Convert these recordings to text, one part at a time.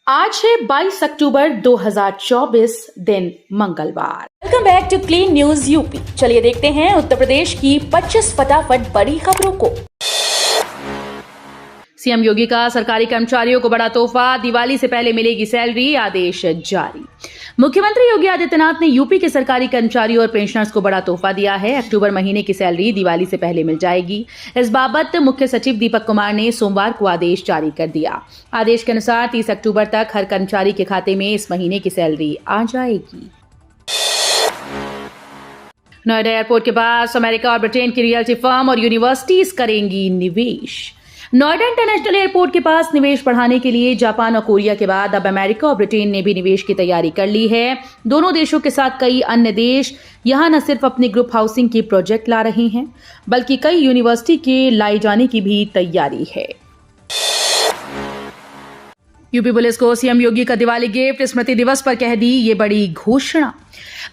आज है 22 अक्टूबर 2024 दिन मंगलवार। Welcome back to clean news UP. चलिए देखते हैं उत्तर प्रदेश की 25 फटाफट बड़ी खबरों को। सीएम योगी का सरकारी कर्मचारियों को बड़ा तोहफा, दिवाली से पहले मिलेगी सैलरी, आदेश जारी। मुख्यमंत्री योगी आदित्यनाथ ने यूपी के सरकारी कर्मचारियों और पेंशनर्स को बड़ा तोहफा दिया है। अक्टूबर महीने की सैलरी दिवाली से पहले मिल जाएगी। इस बाबत मुख्य सचिव दीपक कुमार ने सोमवार को आदेश जारी कर दिया। आदेश के अनुसार 30 अक्टूबर तक हर कर्मचारी के खाते में इस महीने की सैलरी आ जाएगी। नोएडा एयरपोर्ट के पास अमेरिका और ब्रिटेन की रियल्टी फर्म और यूनिवर्सिटीज करेंगी निवेश। नोएडा इंटरनेशनल एयरपोर्ट के पास निवेश बढ़ाने के लिए जापान और कोरिया के बाद अब अमेरिका और ब्रिटेन ने भी निवेश की तैयारी कर ली है। दोनों देशों के साथ कई अन्य देश यहां न सिर्फ अपने ग्रुप हाउसिंग के प्रोजेक्ट ला रहे हैं, बल्कि कई यूनिवर्सिटी के लाए जाने की भी तैयारी है। यूपी पुलिस को सीएम योगी का दिवाली गिफ्ट, स्मृति दिवस पर कह दी ये बड़ी घोषणा।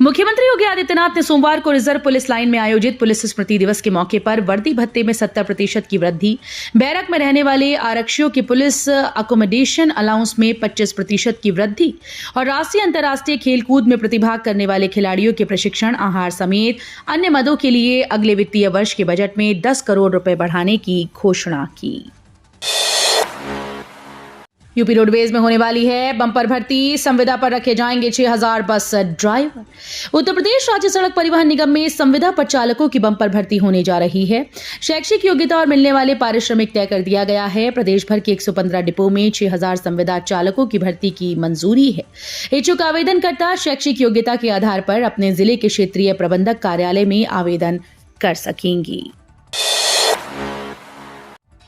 मुख्यमंत्री योगी आदित्यनाथ ने सोमवार को रिजर्व पुलिस लाइन में आयोजित पुलिस स्मृति दिवस के मौके पर वर्दी भत्ते में 70% की वृद्धि, बैरक में रहने वाले आरक्षियों की पुलिस अकोमोडेशन अलाउंस में 25% की वृद्धि और राष्ट्रीय अंतर्राष्ट्रीय खेलकूद में प्रतिभाग करने वाले खिलाड़ियों के प्रशिक्षण, आहार समेत अन्य मदों के लिए अगले वित्तीय वर्ष के बजट में 10 करोड़ रुपए बढ़ाने की घोषणा की। यूपी रोडवेज में होने वाली है बंपर भर्ती, संविदा पर रखे जाएंगे 6000 बस ड्राइवर। उत्तर प्रदेश राज्य सड़क परिवहन निगम में संविदा पर चालकों की बंपर भर्ती होने जा रही है। शैक्षिक योग्यता और मिलने वाले पारिश्रमिक तय कर दिया गया है। प्रदेश भर के 115 डिपो में 6000 संविदा चालकों की भर्ती की मंजूरी है। इच्छुक आवेदनकर्ता शैक्षिक योग्यता के आधार पर अपने जिले के क्षेत्रीय प्रबंधक कार्यालय में आवेदन कर सकेंगी।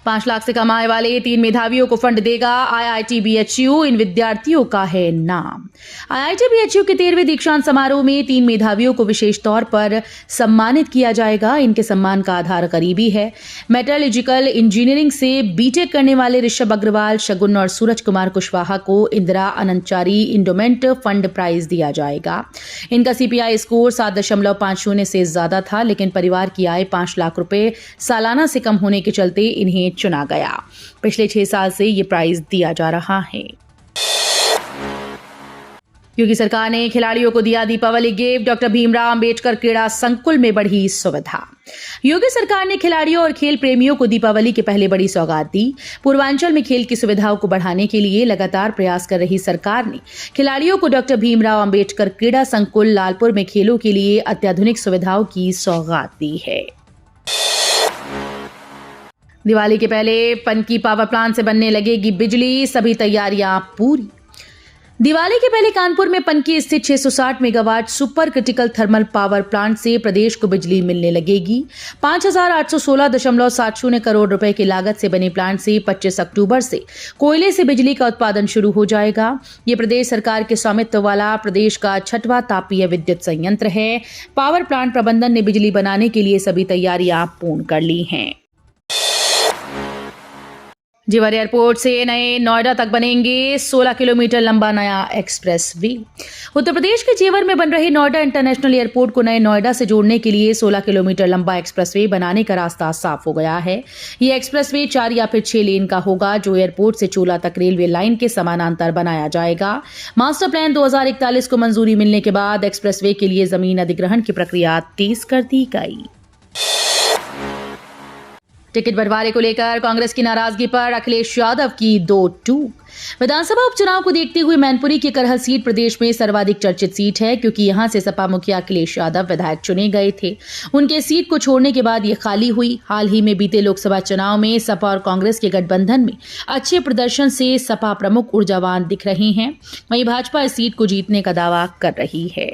5 लाख से कम आय वाले 3 मेधावियों को फंड देगा आईआईटी बीएचयू, इन विद्यार्थियों का है नाम। आईआईटी बीएचयू के 13वें दीक्षांत समारोह में 3 मेधावियों को विशेष तौर पर सम्मानित किया जाएगा। इनके सम्मान का आधार करीबी है। मेटलर्जिकल इंजीनियरिंग से बीटेक करने वाले ऋषभ अग्रवाल, शगुन और सूरज कुमार कुशवाहा को इंदिरा अनंतचारी इंडोमेंट फंड प्राइज दिया जाएगा। इनका सीपीआई स्कोर 7.50 से ज्यादा था, लेकिन परिवार की आय 5 लाख रुपए सालाना से कम होने के चलते इन्हें चुना गया। पिछले 6 साल से ये प्राइज दिया जा रहा है। योगी सरकार ने खिलाड़ियों को दिया दीपावली गिफ्ट, डॉक्टर भीमराव अंबेडकर क्रीड़ा संकुल में बढ़ी सुविधा। योगी सरकार ने खिलाड़ियों और खेल प्रेमियों को दीपावली के पहले बड़ी सौगात दी। पूर्वांचल में खेल की सुविधाओं को बढ़ाने के लिए लगातार प्रयास कर रही सरकार ने खिलाड़ियों को डॉक्टर भीमराव अंबेडकर क्रीड़ा संकुल लालपुर में खेलों के लिए अत्याधुनिक सुविधाओं की सौगात दी है। दिवाली के पहले पनकी पावर प्लांट से बनने लगेगी बिजली, सभी तैयारियां पूरी। दिवाली के पहले कानपुर में पनकी स्थित 660 megawatt super critical thermal power plant से प्रदेश को बिजली मिलने लगेगी। 5816.70 करोड़ रुपए की लागत से बने प्लांट से 25 अक्टूबर से कोयले से बिजली का उत्पादन शुरू हो जाएगा। ये प्रदेश सरकार के स्वामित्व वाला प्रदेश का 6वां तापीय विद्युत संयंत्र है। पावर प्लांट प्रबंधन ने बिजली बनाने के लिए सभी तैयारियां पूर्ण कर ली हैं। जेवर एयरपोर्ट से नए नोएडा तक बनेंगे 16 किलोमीटर लंबा नया एक्सप्रेस वे। उत्तर प्रदेश के जेवर में बन रहे नोएडा इंटरनेशनल एयरपोर्ट को नए नोएडा से जोड़ने के लिए 16 किलोमीटर लंबा एक्सप्रेस वे बनाने का रास्ता साफ हो गया है। ये एक्सप्रेस वे 4 या फिर 6 लेन का होगा, जो एयरपोर्ट से चोला तक रेलवे लाइन के समानांतर बनाया जाएगा। मास्टर प्लान 2041 को मंजूरी मिलने के बाद एक्सप्रेस वे के लिए जमीन अधिग्रहण की प्रक्रिया तेज कर दी गई। टिकट बंटवारे को लेकर कांग्रेस की नाराजगी पर अखिलेश यादव की 2 टूक। विधानसभा उपचुनाव को देखते हुए मैनपुरी की करहल सीट प्रदेश में सर्वाधिक चर्चित सीट है, क्योंकि यहां से सपा मुखिया अखिलेश यादव विधायक चुने गए थे। उनके सीट को छोड़ने के बाद ये खाली हुई। हाल ही में बीते लोकसभा चुनाव में सपा और कांग्रेस के गठबंधन में अच्छे प्रदर्शन से सपा प्रमुख ऊर्जावान दिख रहे हैं। वहीं भाजपा इस सीट को जीतने का दावा कर रही है।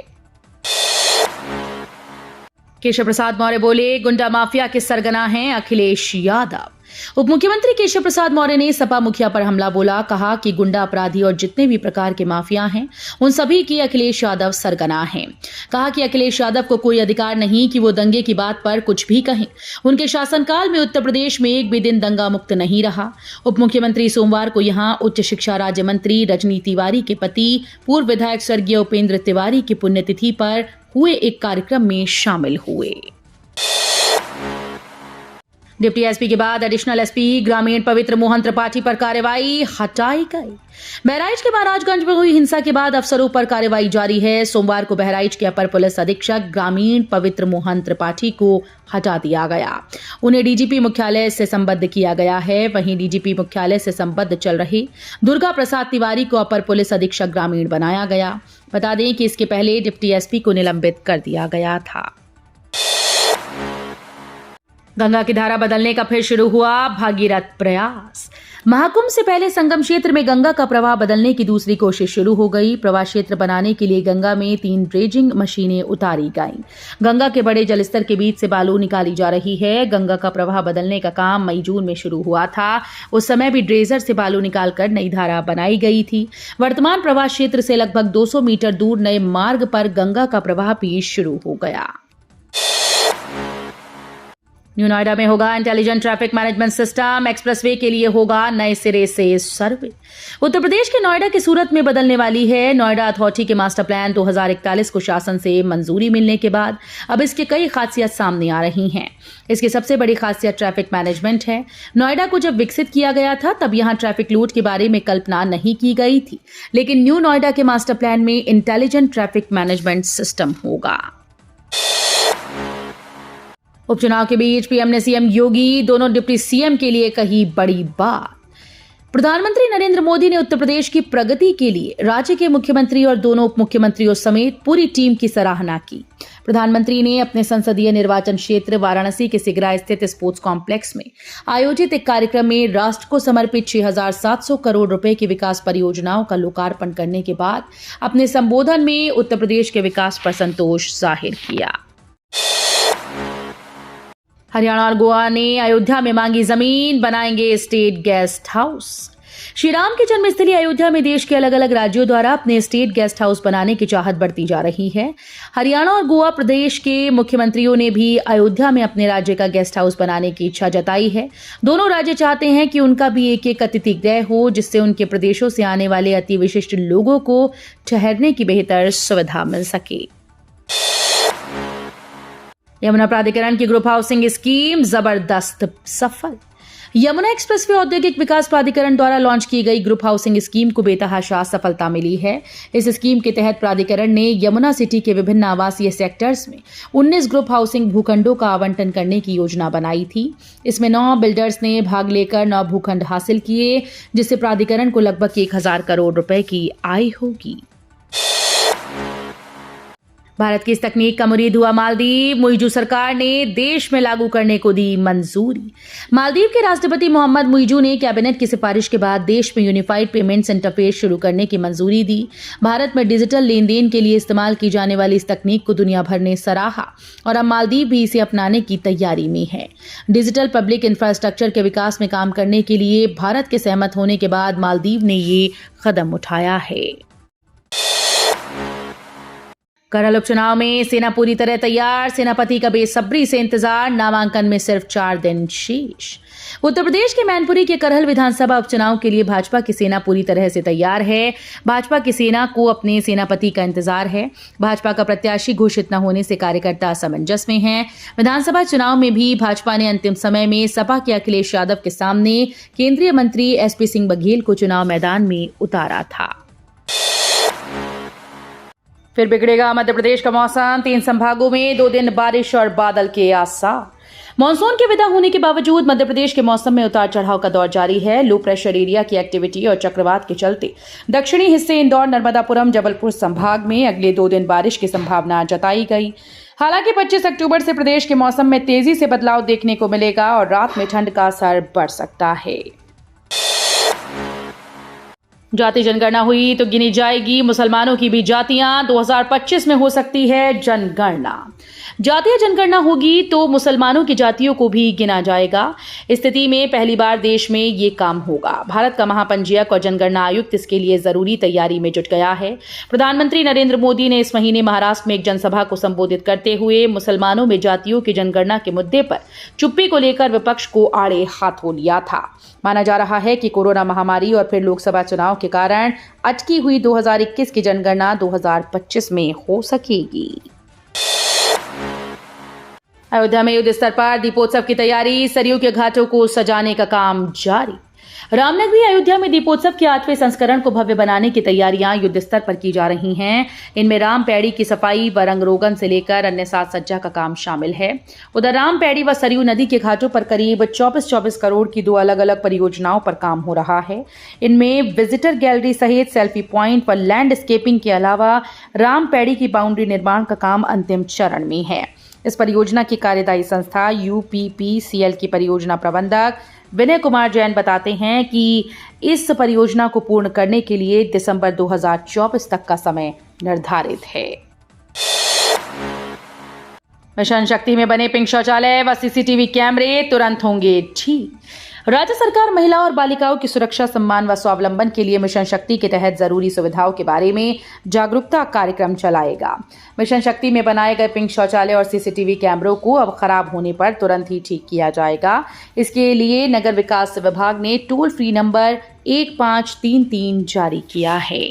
केशव प्रसाद मौर्य बोले, गुंडा माफिया के सरगना हैं अखिलेश यादव। उप मुख्यमंत्री केशव प्रसाद मौर्य ने सपा मुखिया पर हमला बोला। कहा कि गुंडा अपराधी और जितने भी प्रकार के माफिया हैं, उन सभी की अखिलेश यादव सरगना हैं। कहा कि अखिलेश यादव को कोई अधिकार नहीं कि वो दंगे की बात पर कुछ भी कहें। उनके शासनकाल में उत्तर प्रदेश में एक भी दिन दंगा मुक्त नहीं रहा। उप मुख्यमंत्री सोमवार को यहां उच्च शिक्षा राज्य मंत्री रजनी तिवारी के पति पूर्व विधायक स्वर्गीय उपेंद्र तिवारी की पुण्यतिथि पर हुए एक कार्यक्रम में शामिल हुए। डिप्टी एसपी के बाद एडिशनल एसपी ग्रामीण पवित्र मोहन त्रिपाठी पर कार्रवाई हटाई गई। बहराइच के महाराजगंज में हुई हिंसा के बाद अफसरों पर कार्रवाई जारी है। सोमवार को बहराइच के अपर पुलिस अधीक्षक ग्रामीण पवित्र मोहन त्रिपाठी को हटा दिया गया। उन्हें डीजीपी मुख्यालय से संबद्ध किया गया है। वहीं डीजीपी मुख्यालय से संबद्ध चल रही दुर्गा प्रसाद तिवारी को अपर पुलिस अधीक्षक ग्रामीण बनाया गया। बता दें कि इसके पहले डिप्टी एसपी को निलंबित कर दिया गया था। गंगा की धारा बदलने का फिर शुरू हुआ भागीरथ प्रयास। महाकुंभ से पहले संगम क्षेत्र में गंगा का प्रवाह बदलने की दूसरी कोशिश शुरू हो गई। प्रवाह क्षेत्र बनाने के लिए गंगा में 3 ड्रेजिंग मशीनें उतारी गईं। गंगा के बड़े जलस्तर के बीच से बालू निकाली जा रही है। गंगा का प्रवाह बदलने का काम मई-जून में शुरू हुआ था। उस समय भी ड्रेजर से बालू निकालकर नई धारा बनाई गई थी। वर्तमान प्रवाह क्षेत्र से लगभग 200 मीटर दूर नए मार्ग पर गंगा का प्रवाह भी शुरू हो गया। न्यू नोएडा में होगा intelligent traffic management system. Expressway के लिए होगा नए सिरे से सर्वे। उत्तर प्रदेश के नोएडा की सूरत में बदलने वाली है। नोएडा अथॉरिटी के मास्टर प्लान 2041 को शासन से मंजूरी मिलने के बाद अब इसके कई खासियत सामने आ रही हैं। इसकी सबसे बड़ी खासियत ट्रैफिक मैनेजमेंट है। नोएडा को जब विकसित किया गया था तब यहां ट्रैफिक लूट के बारे में कल्पना नहीं की गई थी, लेकिन न्यू नोएडा के मास्टर प्लान में इंटेलिजेंट ट्रैफिक मैनेजमेंट सिस्टम होगा। उपचुनाव के बीच पीएम ने सीएम योगी, दोनों डिप्टी सीएम के लिए कही बड़ी बात। प्रधानमंत्री नरेंद्र मोदी ने उत्तर प्रदेश की प्रगति के लिए राज्य के मुख्यमंत्री और दोनों उप मुख्यमंत्रियों समेत पूरी टीम की सराहना की। प्रधानमंत्री ने अपने संसदीय निर्वाचन क्षेत्र वाराणसी के सिगरा स्थित स्पोर्ट्स कॉम्प्लेक्स में आयोजित एक कार्यक्रम में राष्ट्र को समर्पित 6,700 करोड़ रुपए की विकास परियोजनाओं का लोकार्पण करने के बाद अपने संबोधन में उत्तर प्रदेश के विकास पर संतोष जाहिर किया। हरियाणा और गोवा ने अयोध्या में मांगी जमीन, बनाएंगे state guest house. Shri Ram की जन्मस्थली अयोध्या में देश के अलग अलग राज्यों द्वारा अपने स्टेट गेस्ट हाउस बनाने की चाहत बढ़ती जा रही है। हरियाणा और गोवा प्रदेश के मुख्यमंत्रियों ने भी अयोध्या में अपने राज्य का गेस्ट हाउस बनाने की इच्छा जताई है। दोनों राज्य चाहते हैं कि उनका भी एक अतिथि गृह हो, जिससे उनके प्रदेशों से आने वाले अति विशिष्ट लोगों को ठहरने की बेहतर सुविधा मिल सके। यमुना प्राधिकरण की ग्रुप हाउसिंग स्कीम जबरदस्त सफल। यमुना एक्सप्रेसवे औद्योगिक विकास प्राधिकरण द्वारा लॉन्च की गई ग्रुप हाउसिंग स्कीम को बेतहाशा सफलता मिली है। इस स्कीम के तहत प्राधिकरण ने यमुना सिटी के विभिन्न आवासीय सेक्टर्स में 19 ग्रुप हाउसिंग भूखंडों का आवंटन करने की योजना बनाई थी। इसमें 9 बिल्डर्स ने भाग लेकर 9 भूखंड हासिल किए, जिससे प्राधिकरण को लगभग 1,000 करोड़ रुपए की आय होगी। भारत की इस तकनीक का मुरीद हुआ मालदीव। मुइजू सरकार ने देश में लागू करने को दी मंजूरी। मालदीव के राष्ट्रपति मोहम्मद मुइजू ने कैबिनेट की सिफारिश के बाद देश में यूनिफाइड पेमेंट्स इंटरफेस शुरू करने की मंजूरी दी। भारत में डिजिटल लेन देन के लिए इस्तेमाल की जाने वाली इस तकनीक को दुनिया भर ने सराहा और अब मालदीव भी इसे अपनाने की तैयारी में है। डिजिटल पब्लिक इंफ्रास्ट्रक्चर के विकास में काम करने के लिए भारत के सहमत होने के बाद मालदीव ने ये कदम उठाया है। करल उपचुनाव में सेना पूरी तरह तैयार। सेनापति का बेसब्री से इंतजार। नामांकन में सिर्फ 4 दिन शेष। उत्तर प्रदेश के मैनपुरी के करहल विधानसभा उपचुनाव के लिए भाजपा की सेना पूरी तरह से तैयार है। भाजपा की सेना को अपने सेनापति का इंतजार है। भाजपा का प्रत्याशी घोषित न होने से कार्यकर्ता असमंजस में हैं। विधानसभा चुनाव में भी भाजपा ने अंतिम समय में सपा के अखिलेश यादव के सामने केंद्रीय मंत्री एसपी सिंह बघेल को चुनाव मैदान में उतारा था। फिर बिगड़ेगा मध्य प्रदेश का मौसम। 3 संभागों में 2 दिन बारिश और बादल के आसार। मानसून के विदा होने के बावजूद मध्य प्रदेश के मौसम में उतार चढ़ाव का दौर जारी है। लो प्रेशर एरिया की एक्टिविटी और चक्रवात के चलते दक्षिणी हिस्से इंदौर, नर्मदापुरम, जबलपुर संभाग में अगले 2 दिन बारिश की संभावना जताई गई। हालांकि 25 अक्टूबर से प्रदेश के मौसम में तेजी से बदलाव देखने को मिलेगा और रात में ठंड का असर बढ़ सकता है। जाति जनगणना हुई तो गिनी जाएगी मुसलमानों की भी जातियां। 2025 में हो सकती है जनगणना। जातीय जनगणना होगी तो मुसलमानों की जातियों को भी गिना जाएगा। इस स्थिति में पहली बार देश में ये काम होगा। भारत का महापंजीयक और जनगणना आयुक्त इसके लिए जरूरी तैयारी में जुट गया है। प्रधानमंत्री नरेंद्र मोदी ने इस महीने महाराष्ट्र में एक जनसभा को संबोधित करते हुए मुसलमानों में जातियों की जनगणना के मुद्दे पर चुप्पी को लेकर विपक्ष को आड़े हाथों लिया था। माना जा रहा है कि कोरोना महामारी और फिर लोकसभा चुनाव के कारण अटकी हुई 2021 की जनगणना 2025 में हो सकेगी। अयोध्या में युद्ध स्तर पर दीपोत्सव की तैयारी, सरयू के घाटों को सजाने का काम जारी। रामनगरी अयोध्या में दीपोत्सव के 8वें संस्करण को भव्य बनाने की तैयारियां युद्ध स्तर पर की जा रही हैं। इनमें राम पैड़ी की सफाई व रंग रोगन से लेकर अन्य साज सज्जा का काम शामिल है। उधर राम पैड़ी व सरयू नदी के घाटों पर करीब 24 करोड़ की 2 अलग अलग परियोजनाओं पर काम हो रहा है। इनमें विजिटर गैलरी सहित सेल्फी पॉइंट व लैंडस्केपिंग के अलावा राम पैड़ी की बाउंड्री निर्माण का काम अंतिम चरण में है। इस परियोजना की कार्यदायी संस्था UPPCL की परियोजना प्रबंधक विनय कुमार जैन बताते हैं कि इस परियोजना को पूर्ण करने के लिए दिसंबर 2024 तक का समय निर्धारित है। मिशन शक्ति में बने पिंक शौचालय व CCTV कैमरे तुरंत होंगे ठीक। राज्य सरकार महिला और बालिकाओं की सुरक्षा, सम्मान व स्वावलंबन के लिए मिशन शक्ति के तहत जरूरी सुविधाओं के बारे में जागरूकता कार्यक्रम चलाएगा। मिशन शक्ति में बनाए गए पिंक शौचालय और CCTV कैमरों को अब खराब होने पर तुरंत ही ठीक किया जाएगा। इसके लिए नगर विकास विभाग ने टोल फ्री नंबर 1533 जारी किया है।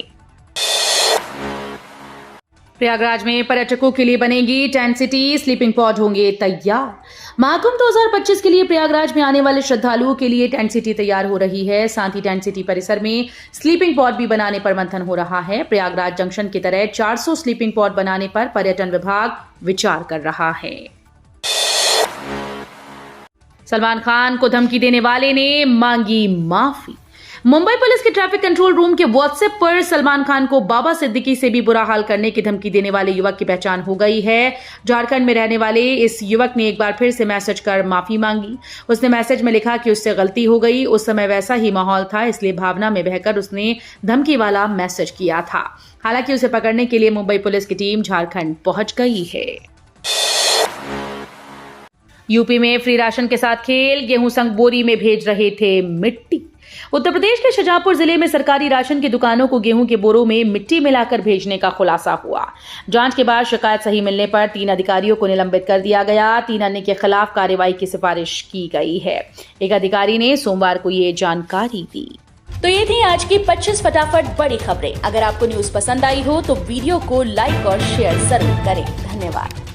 प्रयागराज में पर्यटकों के लिए बनेगी टेंट सिटी, स्लीपिंग पॉड होंगे तैयार। महाकुंभ 2025 के लिए प्रयागराज में आने वाले श्रद्धालुओं के लिए टेंट सिटी तैयार हो रही है। साथ ही टेंट सिटी परिसर में स्लीपिंग पॉड भी बनाने पर मंथन हो रहा है। प्रयागराज जंक्शन की तरह 400 स्लीपिंग पॉड बनाने पर पर्यटन विभाग विचार कर रहा है। सलमान खान को धमकी देने वाले ने मांगी माफी। मुंबई पुलिस के ट्रैफिक कंट्रोल रूम के व्हाट्सएप पर सलमान खान को बाबा सिद्दीकी से भी बुरा हाल करने की धमकी देने वाले युवक की पहचान हो गई है। झारखंड में रहने वाले इस युवक ने एक बार फिर से मैसेज कर माफी मांगी। उसने मैसेज में लिखा कि उससे गलती हो गई। उस समय वैसा ही माहौल था, इसलिए भावना में बहकर उसने धमकी वाला मैसेज किया था। हालांकि उसे पकड़ने के लिए मुंबई पुलिस की टीम झारखंड पहुंच गई है। यूपी में फ्री राशन के साथ खेल, गेहूं संग बोरी में भेज रहे थे मिट्टी। उत्तर प्रदेश के शाहजहांपुर जिले में सरकारी राशन की दुकानों को गेहूं के बोरों में मिट्टी मिलाकर भेजने का खुलासा हुआ। जांच के बाद शिकायत सही मिलने पर 3 अधिकारियों को निलंबित कर दिया गया। 3 अन्य के खिलाफ कार्रवाई की सिफारिश की गई है। एक अधिकारी ने सोमवार को ये जानकारी दी। तो ये थी आज की 25 फटाफट बड़ी खबरें। अगर आपको न्यूज पसंद आई हो तो वीडियो को लाइक और शेयर जरूर करें। धन्यवाद।